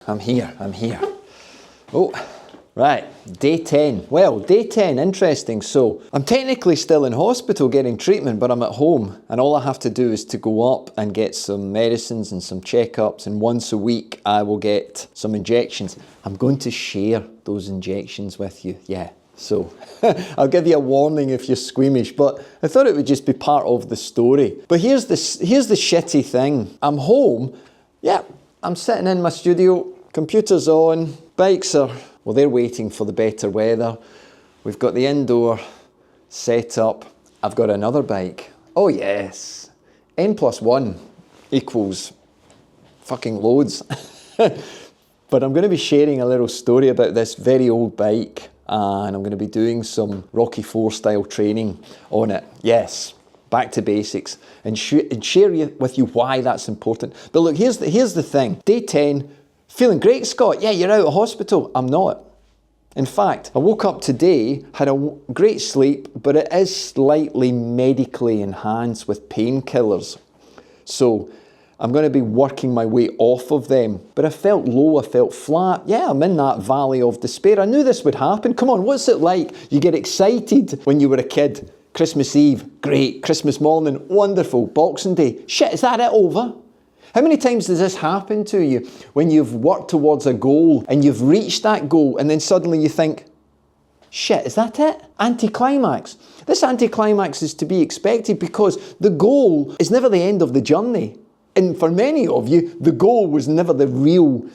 I'm here. Oh, right, day 10. Well, day 10, interesting. So I'm technically still in hospital getting treatment, but I'm at home, and all I have to do is to go up and get some medicines and some checkups, and once a week I will get some injections. I'm going to share those injections with you, yeah. So I'll give you a warning if you're squeamish, but I thought it would just be part of the story. But here's the shitty thing. I'm home, yeah, I'm sitting in my studio, computer's on, bikes are, well, they're waiting for the better weather. We've got the indoor set up. I've got another bike. Oh yes, N+1 equals fucking loads. But I'm going to be sharing a little story about this very old bike, and I'm going to be doing some Rocky IV style training on it. Yes, back to basics, and share with you why that's important. But look, here's the thing. Day 10, feeling great, Scott. Yeah, you're out of hospital. I'm not. In fact, I woke up today, had a great sleep, but it is slightly medically enhanced with painkillers. So I'm going to be working my way off of them. But I felt low, I felt flat. Yeah, I'm in that valley of despair. I knew this would happen. Come on, what's it like? You get excited when you were a kid. Christmas Eve, great. Christmas morning, wonderful. Boxing Day, shit, is that it over? How many times does this happen to you when you've worked towards a goal and you've reached that goal and then suddenly you think, shit, is that it? Anticlimax. This anticlimax is to be expected because the goal is never the end of the journey. And for many of you, the goal was never the real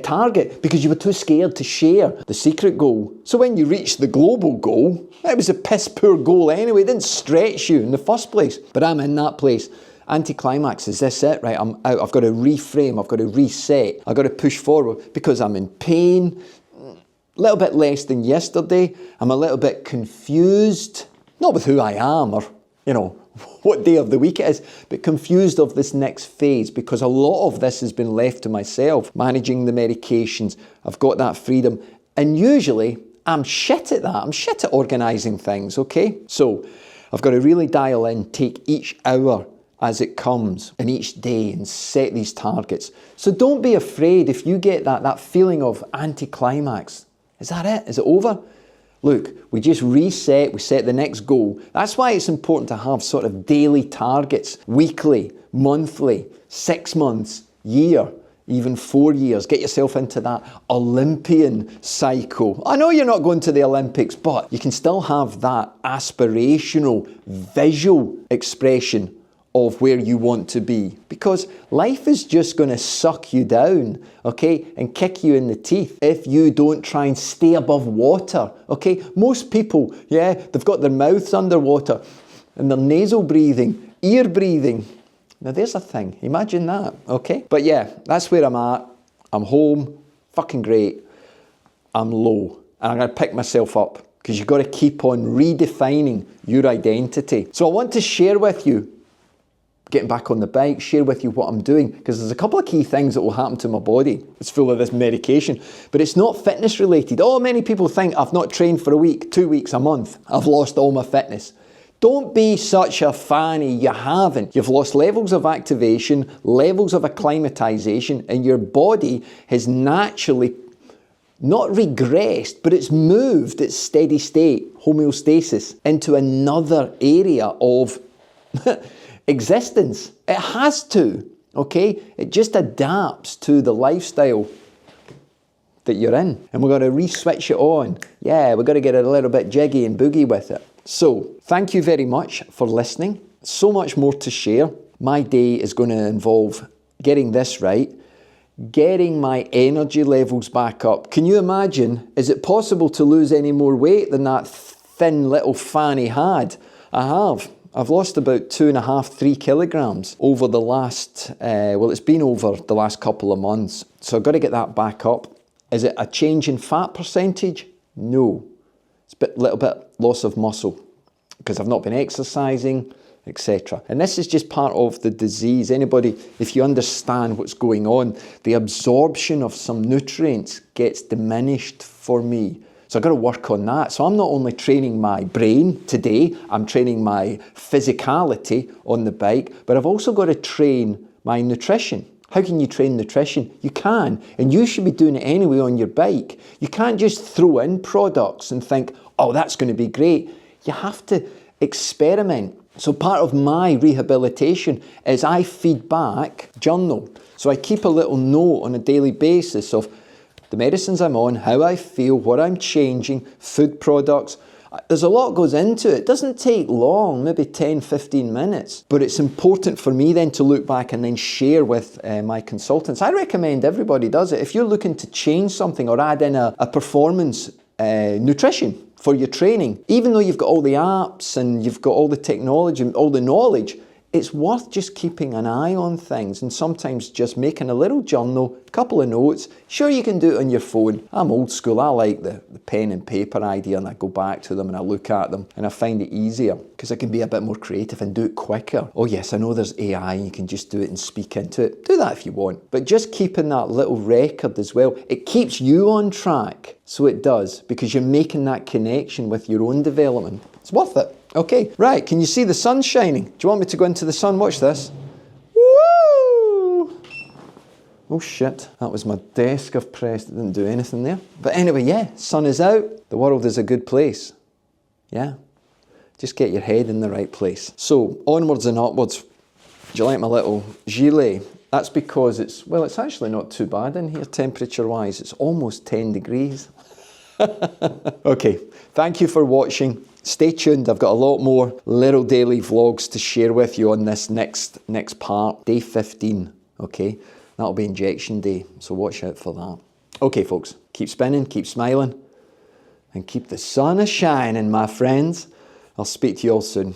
target because you were too scared to share the secret goal. So when you reached the global goal, it was a piss poor goal anyway. It didn't stretch you in the first place. But I'm in that place. Anticlimax, is this it? Right, I'm out. I've got to reframe. I've got to reset. I've got to push forward because I'm in pain. A little bit less than yesterday. I'm a little bit confused. Not with who I am or, what day of the week it is, but confused of this next phase because a lot of this has been left to myself. Managing the medications, I've got that freedom. And usually, I'm shit at that. I'm shit at organising things, okay? So, I've got to really dial in, take each hour as it comes and each day and set these targets. So don't be afraid if you get that feeling of anticlimax. Is that it? Is it over? Look, we just reset, we set the next goal. That's why it's important to have sort of daily targets, weekly, monthly, 6 months, year, even 4 years. Get yourself into that Olympian cycle. I know you're not going to the Olympics, but you can still have that aspirational, visual expression of where you want to be, because life is just going to suck you down, okay, and kick you in the teeth if you don't try and stay above water, okay? Most people, yeah, they've got their mouths underwater and they're nasal breathing, ear breathing. Now there's a thing, imagine that, okay? But yeah, that's where I'm at. I'm home, fucking great. I'm low, and I'm going to pick myself up because you've got to keep on redefining your identity. So I want to share with you, getting back on the bike, share with you what I'm doing, because there's a couple of key things that will happen to my body. It's full of this medication, but it's not fitness related. Oh, many people think I've not trained for a week, 2 weeks, a month. I've lost all my fitness. Don't be such a fanny, you haven't. You've lost levels of activation, levels of acclimatization, and your body has naturally not regressed, but it's moved its steady state, homeostasis, into another area of existence. It has to, okay? It just adapts to the lifestyle that you're in. And we're going to re-switch it on. Yeah, we're going to get a little bit jiggy and boogie with it. So, thank you very much for listening. So much more to share. My day is going to involve getting this right, getting my energy levels back up. Can you imagine, is it possible to lose any more weight than that thin little fanny had? I have. I've lost about 2.5, 3 kilograms over the last, it's been over the last couple of months. So I've got to get that back up. Is it a change in fat percentage? No. It's a little bit loss of muscle because I've not been exercising, etc. And this is just part of the disease. Anybody, if you understand what's going on, the absorption of some nutrients gets diminished for me. So I've got to work on that. So I'm not only training my brain today, I'm training my physicality on the bike, but I've also got to train my nutrition. How can you train nutrition? You can, and you should be doing it anyway on your bike. You can't just throw in products and think, oh, that's going to be great. You have to experiment. So part of my rehabilitation is I feed back journal. So I keep a little note on a daily basis of the medicines I'm on, how I feel, what I'm changing, food products. There's a lot goes into it. It doesn't take long, maybe 10, 15 minutes. But it's important for me then to look back and then share with my consultants. I recommend everybody does it. If you're looking to change something or add in a performance nutrition for your training, even though you've got all the apps and you've got all the technology and all the knowledge, it's worth just keeping an eye on things and sometimes just making a little journal, a couple of notes. Sure, you can do it on your phone. I'm old school. I like the pen and paper idea, and I go back to them and I look at them and I find it easier because I can be a bit more creative and do it quicker. Oh yes, I know there's AI and you can just do it and speak into it. Do that if you want. But just keeping that little record as well, it keeps you on track. So it does, because you're making that connection with your own development. It's worth it. Okay, right, can you see the sun shining? Do you want me to go into the sun? Watch this. Woo! Oh shit, that was my desk I've pressed. It didn't do anything there. But anyway, yeah, sun is out. The world is a good place. Yeah, just get your head in the right place. So, onwards and upwards. Do you like my little gilet? That's because it's actually not too bad in here temperature-wise. It's almost 10 degrees. Okay, thank you for watching. Stay tuned, I've got a lot more little daily vlogs to share with you on this next part, day 15, okay? That'll be injection day, so watch out for that. Okay folks, keep spinning, keep smiling, and keep the sun a-shining, my friends. I'll speak to you all soon.